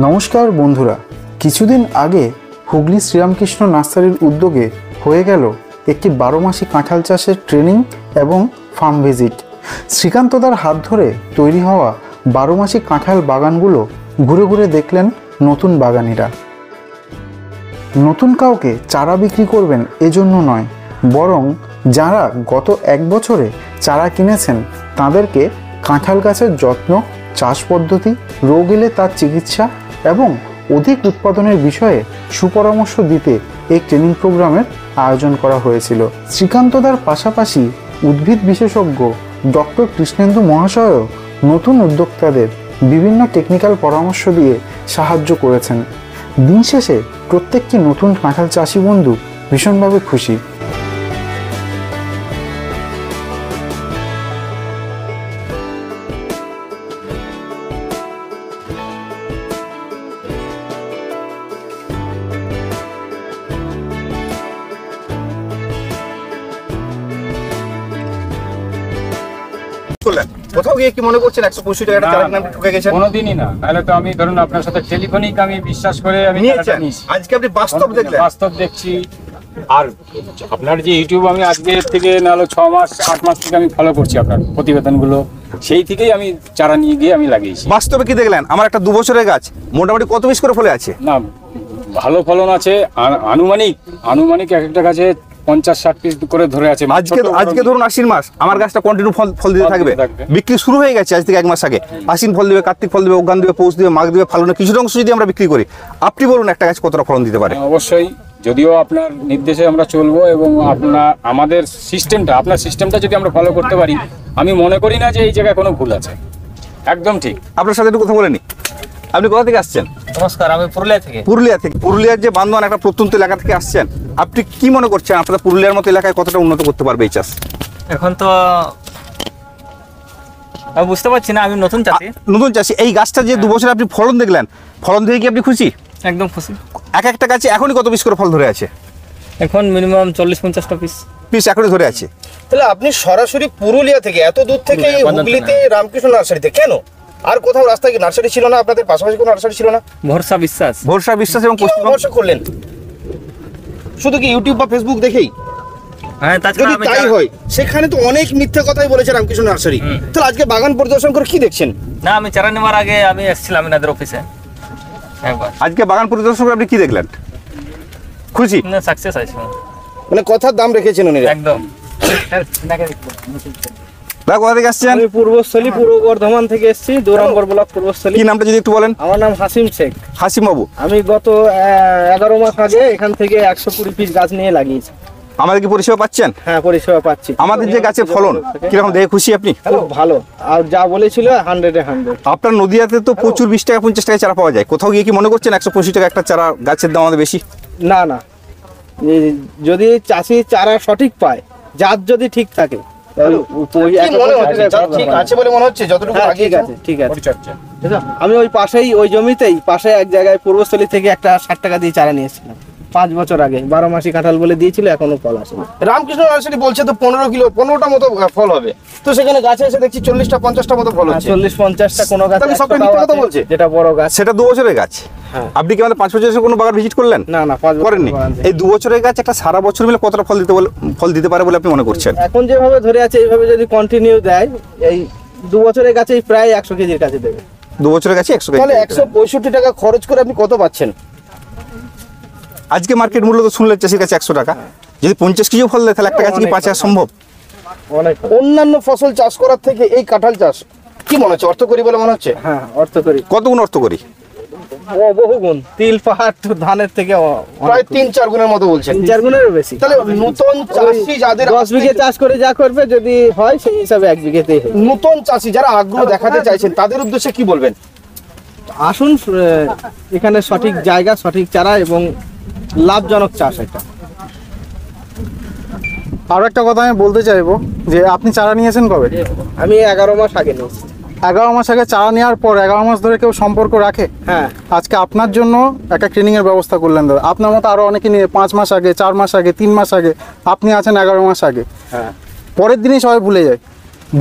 নমস্কার বন্ধুরা, কিছুদিন আগে হুগলি শ্রীরামকৃষ্ণ নার্সারির উদ্যোগে হয়ে গেল একটি 12 মাসি কাঁঠাল চাষের ট্রেনিং এবং ফার্ম ভিজিট। শ্রীকান্তদার হাত ধরে তৈরি হওয়া 12 মাসি কাঁঠাল বাগানগুলো ঘুরে ঘুরে দেখলেন নতুন বাগানিরা। নতুন কাউকে চারা বিক্রি করবেন এজন্য নয়, বরং যারা গত 1 বছরে চারা কিনেছেন তাদেরকে কাঁঠাল গাছের যত্ন, চাষ পদ্ধতি, রোগ এলে তার চিকিৎসা এবং অধিক উৎপাদনের বিষয়ে সুপরামর্শ দিতে এই ট্রেনিং প্রোগ্রামের আয়োজন করা হয়েছিল। শ্রীকান্তদার পাশাপাশি উদ্ভিদ বিশেষজ্ঞ ডক্টর কৃষ্ণেন্দু মহাশয়ও নতুন উদ্যোক্তাদের বিভিন্ন টেকনিক্যাল পরামর্শ দিয়ে সাহায্য করেছেন। দিন শেষে প্রত্যেকটি নতুন কাঁঠাল চাষি বন্ধু ভীষণভাবে খুশি। কোথাও গিয়ে কি মনে করছেন 165 টাকাটা চারা কিনে ঠকে গেছেন? কোনোদিনই না। তাহলে তো আমি ধরুন আপনার সাথে টেলিফোনিক আমি বিশ্বাস করে আমি নিয়েছেন, আজকে আপনি বাস্তব দেখলেন। বাস্তব দেখছি। আর আপনার যে ইউটিউব আমি আজকে থেকে না হলো 6 মাস 8 মাস থেকে আমি ফলো করছি আপনার প্রতিবেদনগুলো, সেই থেকেই আমি চারা নিয়ে গিয়ে আমি লাগিয়েছি। বাস্তবে কি দেখলেন? আমার একটা 2 বছরের গাছ মোটামুটি কত পিস করে ফলে আছে? না, ভালো ফলন আছে। আনুমানিক এক একটা গাছে 50-60 পিস করে ধরে আছে। আজকে ধরুন আশ্বিন মাস, আমার গাছটা কন্টিনিউ ফল দিতে থাকবে। বিক্রি শুরু হয়ে গেছে আজ থেকে 1 মাস আগে। আশ্বিন ফল দিবে, কার্তিক ফল দিবে, অগ্রহায়ণ দিবে, পৌষ দিবে, মাঘ দিবে, ফাল্গুনের কিছুটা অংশ যদি আমরা বিক্রি করি, আপনি বলুন একটা গাছ কতটা ফলন দিতে পারে? অবশ্যই, যদিও আপনার নির্দেশে আমরা চলবো এবং আপনার সিস্টেমটা যদি আমরা ফলো করতে পারি, আমি মনে করি না যে এই জায়গায় কোনো ভুল আছে। একদম ঠিক। আপনার সাথে একটু কথা বলে নি। আপনি কোথা থেকে আসছেন? নমস্কার, আমি পুরুলিয়া থেকে। পুরুলিয়ার যে বান্দোয়ান একটা প্রত্যন্ত এলাকা থেকে আসছেন, আপনি কি মনে করছেন আপনারা পুরুলিয়ার মতো এলাকায় কতটা উন্নত করতে পারবে এই চাষ? এখন তো আমি বুঝতে পারছি না, আমি নতুন চাষি। এই গাছটা যে 2 বছরে আপনি ফলন দেখলেন, ফলন দেখে কি আপনি খুশি? একদম খুশি। একটা গাছে এখনই কত পিস করে ফল ধরে আছে? এখন মিনিমাম 40-50টা পিস এখনই ধরে আছে। তাহলে আপনি সরাসরি পুরুলিয়া থেকে, এত দূর থেকে হুগলিতে রামকৃষ্ণ নার্সারিতে কেন? আর কোথাও রাস্তায় কি নার্সারি ছিল না? আপনাদের পাশাপাশি কোনো নার্সারি ছিল না? ভরসা বিশ্বাস এবং ভরসা করলেন শুধু কি ইউটিউব বা ফেসবুক দেখেই? হ্যাঁ, যদি তাই হয়, সেখানে তো অনেক মিথ্যা কথাই বলেছে রামকৃষ্ণ নার্সারি। তাহলে আজকে বাগান পরিদর্শন করে কি দেখছেন? না, আমি চারা নেওয়ার আগে আমি এসেছিলাম এনাদের অফিসে একবার। আজকে বাগান পরিদর্শন করে আপনি কি দেখলেন? খুশি না, সাকসেস আছে। মানে কথার দাম রেখেছেন উনি একদম। কোথা থেকে আসছেন? আমি পূর্বস্থলী, পূর্ব বর্ধমান থেকে এসেছি, 2 নম্বর ব্লক পূর্বস্থলী। কি নামটা যদি একটু বলেন? আমার নাম হাসিম শেখ। হাসিম বাবু, আমি গত 11 মাস আগে এখান থেকে 120 পিস গাছ নিয়ে লাগিয়েছি। আমাদের কি পরিষেবা পাচ্ছেন? হ্যাঁ, পরিষেবা পাচ্ছি। আমাদের যে গাছের ফলন কিরকম দেখে খুশি আপনি? খুব ভালো, আর যা বলেছিল 100-এ 100। আপনার নদিয়াতে তো প্রচুর 20 টাকা 50 টাকা চারা পাওয়া যায়, কোথাও গিয়ে কি মনে করছেন 125 টাকা একটা চারা গাছের দাম আমাদের বেশি? না, যদি চাষি চারা সঠিক পায়, জাত যদি ঠিক থাকে, আমি ওই পাশেই, ওই জমিতেই পাশে এক জায়গায় পূর্বস্থলী থেকে একটা 60 টাকা দিয়ে চারা নিয়েছিলাম 5 বছর আগে। 12 মাসি কাঁঠাল বলে দিয়েছিল, এখনো ফল আসে। রামকৃষ্ণ নার্সারি বলছে তো 15টা মতো ফল হবে, তো সেখানে গাছে এসে দেখছি 40-50টা মতো ফল হচ্ছে। 40-50টা কোনো গাছ বলছে, যেটা বড় গাছ। সেটা 2 বছরের গাছ। আপনি কি আমাদের 5 বছরের কোনো বাগান ভিজিট করলেন? না, 5 করেননি। এই 2 বছরের গাছ একটা সারা বছর মিলে কতটা ফল দিতে পারে বলে আপনি মনে করছেন? এখন যেভাবে ধরে আছে, এইভাবে যদি কন্টিনিউ দেয়, এই 2 বছরের গাছেই প্রায় 100 কেজির কাছে দেবে। 2 বছরের গাছে 100 কেজি। তাহলে 165 টাকা খরচ করে আপনি কত পাচ্ছেন? আজকে মার্কেট মূল্য তো শুনলেন চাষির কাছে 100 টাকা। যদি 50 কেজি ফল দেয়, তাহলে একটা গাছে কি 5 টাকা সম্ভব? অন্যান্য ফসল চাষ করার থেকে এই কাঁঠাল চাষ কি মনে হচ্ছে অর্থকরী বলে মনে হচ্ছে? হ্যাঁ, অর্থকরী। কত গুণ অর্থকরী? বহুগুণ। তিল পাহাড় ধানের থেকে প্রায় 3-4 গুণের মতো বলছেন। 3-4 গুণেরও বেশি। তাহলে নতুন চাষি যাদের 10 বিঘে চাষ করে যা করবে, যদি হয় সেই হিসাবে 1 বিঘেতেই হবে। নতুন চাষি যারা আগ্রহ দেখাতে চাইছেন, তাদের উদ্দেশ্যে কি বলবেন? আসুন, এখানে সঠিক জায়গা, সঠিক চারা এবং লাভজনক চাষ এটা। আরও একটা কথা আমি বলতে চাইবো যে আপনি চারা নিয়েছেন কবে? আমি 11 মাস আগে নিয়েছি। 11 মাস আগে চারা নেওয়ার পর 11 মাস ধরে কেউ সম্পর্ক রাখে? হ্যাঁ। আজকে আপনার জন্য একটা ট্রেনিংয়ের ব্যবস্থা করলেন দাদা। আপনার মতো আরও অনেকে নিয়ে 5 মাস আগে, 4 মাস আগে, 3 মাস আগে, আপনি আছেন 11 মাস আগে। হ্যাঁ। পরের দিনই সবাই ভুলে যায়।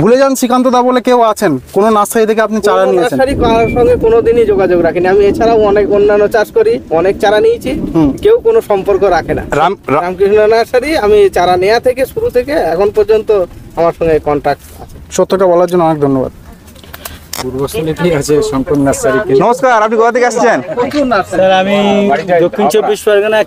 ভুলে যান শ্রীকান্ত দা বলে কেউ আছেন কোনো নার্সারি থেকে আপনি চারা নিয়েছেন? নার্সারি কারোর সঙ্গে কোনোদিনই যোগাযোগ রাখিনি আমি, এছাড়াও অনেক অন্যান্য চাষ করি, অনেক চারা নিয়েছি, কেউ কোনো সম্পর্ক রাখে না। রামকৃষ্ণ নার্সারি আমি চারা নেওয়া থেকে শুরু থেকে এখন পর্যন্ত আমার সঙ্গে কন্ট্যাক্ট আছে। সত্যটা বলার জন্য অনেক ধন্যবাদ। পূর্বস্থলীতেই আছে শঙ্কর নার্সারি। নমস্কার, আপনি কোথা থেকে আসছেন? স্যার আমি দক্ষিণ 24 পরগনা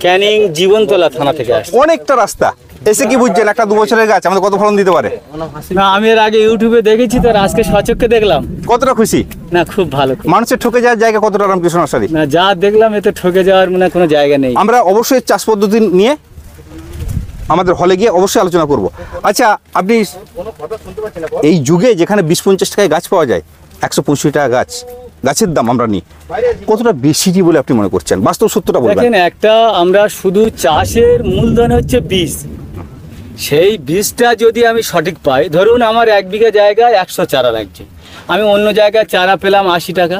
ক্যানিং জীবনতলা থানা থেকে আসছি। অনেকটা রাস্তা এসে কি বুঝছেন একটা 2 বছরের গাছ আমাদের কত ফলন দিতে পারে? না আমি এর আগে ইউটিউবে দেখেছি, তার আজকে সচক্ষে দেখলাম। কতটা খুশি? না খুব ভালো। মানুষের ঠকে যাওয়ার জায়গা কতটা রামকৃষ্ণ নার্সারি? না যা দেখলাম এতে ঠকে যাওয়ার মানে কোনো জায়গা নেই। আমরা অবশ্যই চাষ পদ্ধতি নিয়ে আমাদের হলে গিয়ে অবশ্যই আলোচনা করব। আচ্ছা, আপনি এই যুগে যেখানে 20-50 টাকায় গাছ পাওয়া যায়, 165 টাকা গাছের দাম আমরা নিই, কতটা বেশি বলে আপনি মনে করছেন? বাস্তব সত্যটা বলবেন। দেখেন, একটা আমরা শুধু চাষের মূলধন হচ্ছে বীজ। সেই বীজটা যদি আমি সঠিক পাই, ধরুন আমার 1 বিঘা জায়গায় 100 চারা লাগছে, আমি অন্য জায়গায় চারা পেলাম 80 টাকা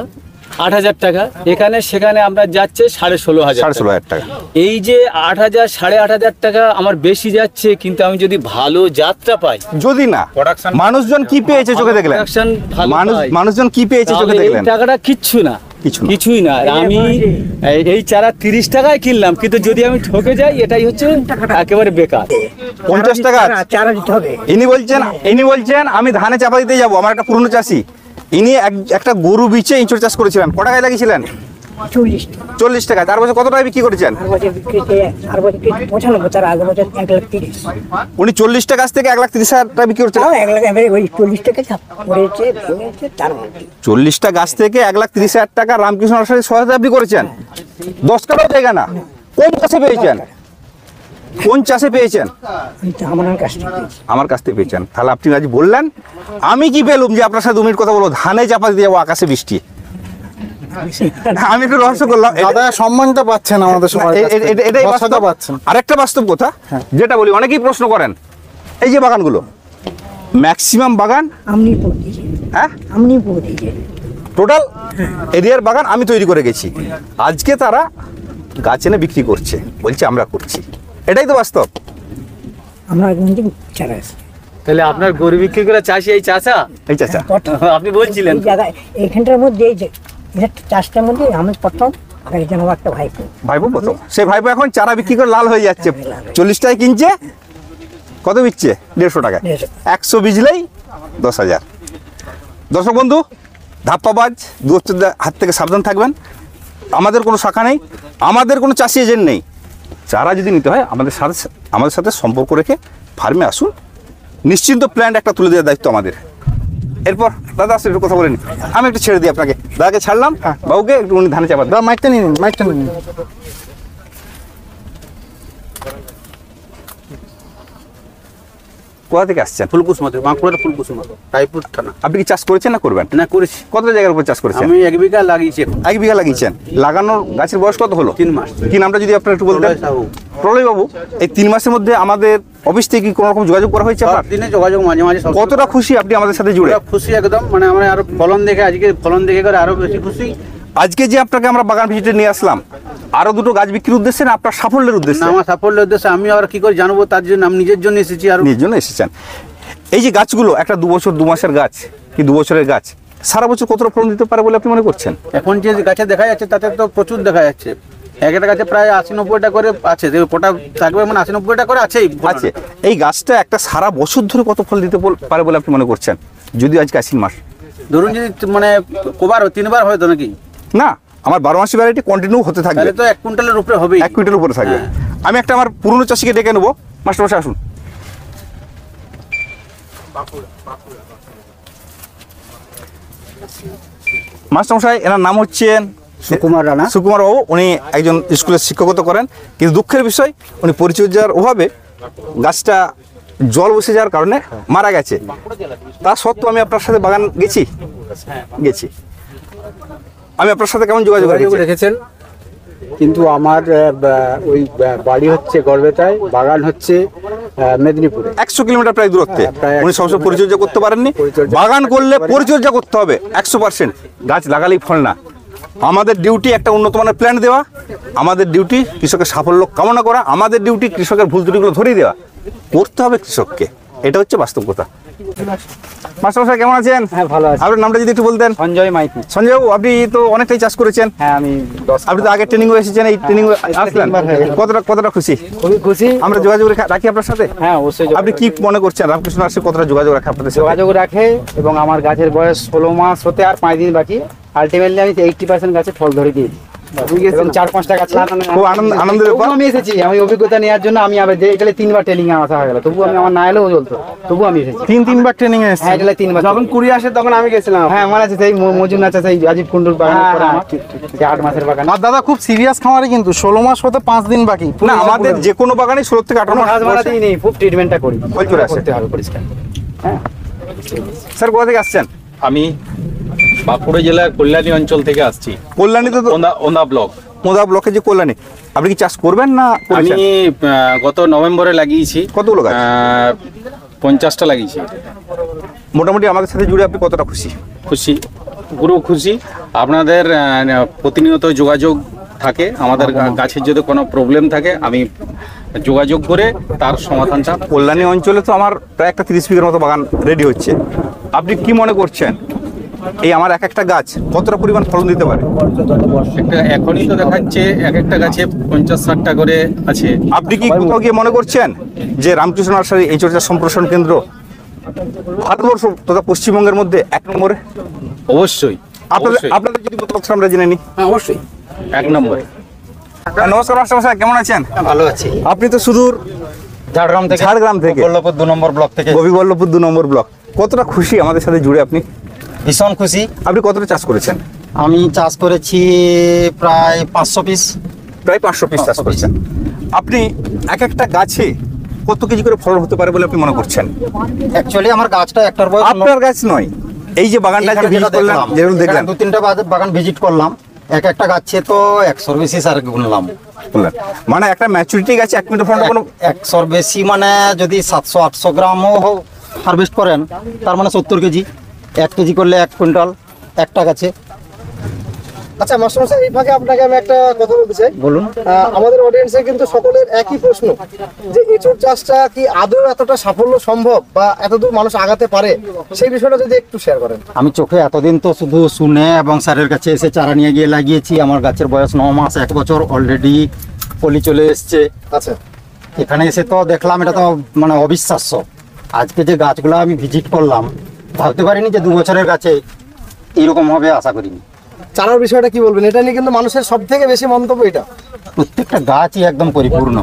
8,000 টাকা, এখানে সেখানে আমরা যাচ্ছে 16,500 টাকা। এই যে 8,000 8,500 টাকা আমার বেশি যাচ্ছে, কিন্তু আমি যদি ভালো জাতটা পাই, যদি না মানুষজন কি পেয়েছে চোখে দেখলেন, মানুষজন কি পেয়েছে চোখে দেখলেন, এই টাকাটা কিছুই না। আর আমি এই চারা 30 টাকায় কিনলাম, কিন্তু যদি আমি ঠকে যাই এটাই হচ্ছে একেবারে বেকার। 50 টাকা চারা দিতে হবে। ইনি বলছেন আমি ধানে চাপা দিতে যাবো, আমার একটা পুরনো চাষি, ইনি একটা গরু বিচে ইঁচড় চাষ করেছিলেন। কত টাকায় লাগিয়েছিলেন? 40 টাকা। তার বছর কত টাকা বিক্রি করেছেন? উনি 40 টাকা থেকে 1,30,000 টাকা বিক্রি করছেন। 40টা গাছ থেকে 1,30,000 টাকা রামকৃষ্ণ নার্সারির সহায়তা আপনি করেছেন। 10 টাকাও জায়গা না। কোন চাষে পেয়েছেন? আমার কাছ থেকে পেয়েছেন। তাহলে আপনি আজ বললেন, আমি কি পেলুম যে আপনার সাথে 2 মিনিট কথা বলবো, ধানে চাপা দিয়ে যাবো আকাশে বৃষ্টি। আমি একটু রহস্য করলাম, দাদা সম্মানটা পাচ্ছেন আমাদের সবার কাছ থেকে। এটাই ভরসাটা পাচ্ছেন। আরেকটা বাস্তব কথা যেটা বলি, অনেকেই প্রশ্ন করেন, এই যে বাগানগুলো ম্যাক্সিমাম বাগান টোটাল এরিয়ার বাগান আমি তৈরি করে গেছি, আজকে তারা গাছ এনে বিক্রি করছে, বলছে আমরা করছি। এটাই তো বাস্তব। তাহলে আপনার গরু বিক্রি করে চাষি এই চাষা, এই চাচা আপনি বলছিলেন এইখানটার মধ্যে চাষটার মধ্যে আমি প্রথম একটা ভাইপো প্রথম, সেই ভাইপো এখন চারা বিক্রি করে লাল হয়ে যাচ্ছে। 40 টাকায় কিনছে, কত বিকছে? 150 টাকা। 100 বিজলেই 10,000। দর্শক বন্ধু, ধাপ্পাবাজ দূরত্বের হাত থেকে সাবধান থাকবেন। আমাদের কোনো শাখা নেই, আমাদের কোনো চাষি এজেন্ট নেই। চারা যদি নিতে হয় আমাদের সাথে সম্পর্ক রেখে ফার্মে আসুন, নিশ্চিন্ত প্ল্যান্ট একটা তুলে দেওয়ার দায়িত্ব আমাদের। এরপর দাদা আসলে একটু কথা বলে নিন, আমি একটু ছেড়ে দিই আপনাকে। দাদাকে ছাড়লাম, বাবুকে একটু উনি ধানে চাপা দেন। মাইকটা নিন, মাইকটা নিন। কোথা থেকে আসছেন? ফুলকুসুমা, বাঁকুড়ার ফুলকুসুমা, রায়পুর থানা। আপনি কি চাষ করেছেন না করবেন? না, করেছি। কতটা জায়গার উপর চাষ করেছেন? আমি 1 বিঘা লাগিয়েছি। 1 বিঘা লাগিয়েছেন। লাগানোর গাছের বয়স কত হলো? 3 মাস। কি নামটা যদি আপনার একটু বলতেন? প্রলয় বাবু, এই 3 মাসের মধ্যে আমাদের অফিস থেকে কি কোনো রকম যোগাযোগ করা হয়েছে? দিনে যোগাযোগ মাঝে মাঝে। কতটা খুশি আপনি আমাদের সাথে জুড়ে? খুশি একদম, মানে আমরা আরো ফলন দেখে, আজকে ফলন দেখে করে আরো বেশি খুশি। আজকে যে আপনাকে আমরা বাগান ভিজিটে নিয়ে আসলাম, আরো 2টো গাছ বিক্রির উদ্দেশ্যে না আপনার সাফল্যের উদ্দেশ্যে? আমার সাফল্যের উদ্দেশ্যে। আমি আর কি করে জানবো, তার জন্য আমি নিজের জন্য এসেছি। আর নিজের জন্য এসেছেন। এই যে গাছগুলো একটা 2 বছর 2 মাসের গাছ কি 2 বছরের গাছ, সারা বছর কতটা ফলন দিতে পারে বলে আপনি মনে করছেন? এখন যে গাছে দেখা যাচ্ছে তাতে তো প্রচুর দেখা যাচ্ছে। একটা গাছে প্রায় 80-90টা করে আছে, পোটা থাকবে মানে 80-90টা করে আছেই আছে। এই গাছটা একটা সারা বছর ধরে কত ফল দিতে পারে বলে আপনি মনে করছেন? যদি আজকে আশ্বিন মাস, ধরুন যদি মানে কবার 3বার হয়তো নাকি না, আমার 12 মাসি ভ্যারাইটি কন্টিনিউ হতে থাকবে, তাহলে তো 1 কুইন্টালের উপরে হবে। 1 কুইন্টালের উপরে থাকবে। আমি একটা আমার পুরনো চাষিকে ডেকে নেবো। মাস্টারমশাই আসুন। মাস্টারমশাই, এনার নাম হচ্ছেন সুকুমার রানা। সুকুমার বাবু। উনি একজন স্কুলের শিক্ষকতা করেন, কিন্তু দুঃখের বিষয় উনি পরিচর্যার অভাবে গাছটা জল বসে যাওয়ার কারণে মারা গেছে। তা সত্ত্বেও আমি আপনার সাথে বাগান গেছি। আমি আপনার সাথে কেমন যোগাযোগ রেখেছেন? কিন্তু আমার ওই বাড়ি হচ্ছে গড়বেতায়, বাগান হচ্ছে মেদিনীপুরে, 100 কিলোমিটার প্রায় দূরত্বে। উনি সবসময় পরিচর্যা করতে পারেননি। বাগান করলে পরিচর্যা করতে হবে 100%। গাছ লাগালেই ফল না। আমাদের ডিউটি একটা উন্নত মানের প্ল্যান দেওয়া, আমাদের ডিউটি কৃষকের সাফল্য কামনা করা, আমাদের ডিউটি কৃষকের ভুল ত্রুটিগুলো ধরিয়ে দেওয়া। করতে হবে কৃষককে, এটা হচ্ছে বাস্তব কথা। মাস্টারমশাই কেমন আছেন? হ্যাঁ ভালো আছে। আপনার নামটা যদি একটু বলতেন। সঞ্জয় মাইতি। সঞ্জয় বাবু, আপনি তো অনেকটাই চাষ করেছেন। হ্যাঁ আমি আপনি তো আগে ট্রেনিং এসেছেন, এই ট্রেনিং আসলেন, কতটা খুশি? খুবই খুশি। আমরা যোগাযোগ রাখি আপনার সাথে। হ্যাঁ অবশ্যই। আপনি কি মনে করছেন রামকৃষ্ণ নার্সারি কতটা যোগাযোগ রাখে আপনাদের সাথে? যোগাযোগ রাখে এবং আমার গাছের বয়স 16 মাস হতে আর 5 দিন বাকি। আলটিমেটলি আমি 80% গাছে ফল ধরে দিয়েছি এবং 4-5টা গাছ খুব আনন্দের ব্যাপার। আমি এসেছি, আমি অভিজ্ঞতা নেওয়ার জন্য। আমি আবার যে এখানে 3বার ট্রেনিং এ আসা হয়ে গেল, তবু আমি আমার না এলেও চলতো, তবু আমি এসেছি। 3বার ট্রেনিং এ এসেছি। হ্যাঁ এখানে 3বার। যখন কুড়ি আসে তখন আমি গেছিলাম। হ্যাঁ মনে আছে, সেই মজুন আছে, সেই রাজীব কুন্ডুর বাগানের পরে আমার 8 মাসের বাগান। আর দাদা খুব সিরিয়াস খামারে, কিন্তু 16 মাস হতে 5 দিন বাকি। না, আমাদের যে কোনো বাগানে 16 থেকে 18 মাস ঘাস মারাতেই নেই, খুব ট্রিটমেন্টটা করি, ফল চলে আসে। করতে হবে পরিষ্কার। হ্যাঁ স্যার কোথা থেকে আসছেন? আমি বাঁকুড়া জেলার কল্যাণী অঞ্চল থেকে আসছি, কল্যাণীতে তো ওন্দা ব্লক। মোদা ব্লকে যে কল্যাণী, আপনি কি চাষ করবেন না আমি করেছেন? গত নভেম্বরে লাগিয়েছি। কতগুলো গাছ? 50টা লাগিয়েছি। মোটামুটি আমাদের সাথে জুড়ে আপনি কতটা খুশি? খুশি, পুরো খুশি। আপনাদের প্রতিনিয়ত যোগাযোগ থাকে, আমাদের গাছের যদি কোনো প্রবলেম থাকে আমি যোগাযোগ করে তার সমাধানটা। কল্যাণী অঞ্চলে তো আমার প্রায় একটা 30 বিঘার মতো বাগান রেডি হচ্ছে। আপনি কি মনে করছেন এই আমার একটা গাছ কতটা পরিমাণ ফলন দিতে পারে? এখনই তো দেখাচ্ছে এক একটা গাছে 50-60টা করে আছে। আপনি কি কোথাও গিয়ে মনে করছেন যে রামকৃষ্ণ নার্সারি এই চর্চা সম্প্রসারণ কেন্দ্র ভারতবর্ষ তথা পশ্চিমবঙ্গের মধ্যে 1 নম্বরে? অবশ্যই। আপনাদের যদি মতামত আমরা জেনে নিই। হ্যাঁ অবশ্যই 1 নম্বরে। নমস্কার মাস্টারমশাই, কেমন আছেন? ভালো আছি। আপনি তো সুদূর ঝাড়গ্রাম থেকে বল্লভপুর 2 নম্বর ব্লক থেকে। বল্লভপুর 2 নম্বর ব্লক। কতটা খুশি আমাদের সাথে জুড়ে আপনি? ভীষণ খুশি। আপনি কতটা চাষ করেছেন? আমি চাষ করেছি প্রায় 500 পিস। প্রায় 500 পিস চাষ করেছেন। আপনি একটা গাছে কত কেজি করে ফলন হতে পারে বলে আপনি মনে করছেন? অ্যাকচুয়ালি আমার গাছটা একটার বয়স। আপনার গাছ নয়, এই যে বাগানটা ভিজিট করলাম, যেরকম দেখলেন 2-3টা বাগান ভিজিট করলাম, একটা গাছে তো 100 বেশি স্যার গুনলাম। মানে একটা ম্যাচুরিটি গাছে 1 মিটার ফলন কোনো 100 বেশি মানে যদি 700-800 গ্রামও হারভেস্ট করেন তার মানে 70 কেজি। 1 কেজি করলে 1 কুইন্টাল একটা গাছে। আচ্ছা মাস্টারমশাই, এই ফাঁকে আপনাকে আমি একটা কথা বলতে চাই। বলুন। আমাদের অডিয়েন্সে কিন্তু সকলের একই প্রশ্ন, যে এঁচড় চাষটা কি আদৌ এতটা সাফল্য সম্ভব বা এতদূর মানুষ আগাতে পারে, সেই বিষয়টা যদি একটু শেয়ার করেন। আমি চোখে এতদিন তো শুধু শুনে এবং স্যারের কাছে এসে চারা নিয়ে গিয়ে লাগিয়েছি। আমার গাছের বয়স 9 মাস, 1 বছর অলরেডি কলি চলে এসছে। আচ্ছা, এখানে এসে তো দেখলাম, এটা তো মানে অবিশ্বাস্য। আজকে যে গাছগুলো আমি ভিজিট করলাম, ভাবতে পারিনি যে 2 বছরের গাছে এইরকম হবে, আশা করিনি। চারার বিষয়টা কি বলবেন? এটা নিয়ে কিন্তু মানুষের সব থেকে বেশি মন্তব্য এটা। প্রত্যেকটা গাছই একদম পরিপূর্ণ,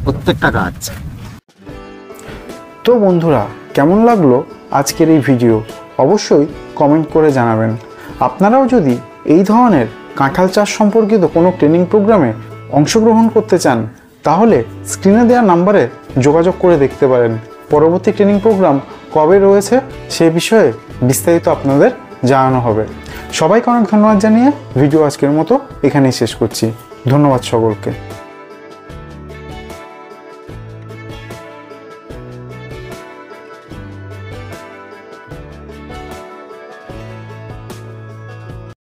প্রত্যেকটা গাছ। তো বন্ধুরা, কেমন লাগলো আজকের এই ভিডিও অবশ্যই কমেন্ট করে জানাবেন। আপনারাও যদি এই ধরনের কাঁঠাল চাষ সম্পর্কিত কোনো ট্রেনিং প্রোগ্রামে অংশগ্রহণ করতে চান, তাহলে স্ক্রিনে দেওয়া নাম্বারে যোগাযোগ করে দেখতে পারেন। পরবর্তী ট্রেনিং প্রোগ্রাম কবে রয়েছে সে বিষয়ে বিস্তারিত আপনাদের জানানো হবে। সবাইকে অনেক ধন্যবাদ জানিয়ে ভিডিও আজকের মতো এখানেই শেষ করছি। ধন্যবাদ সকলকে।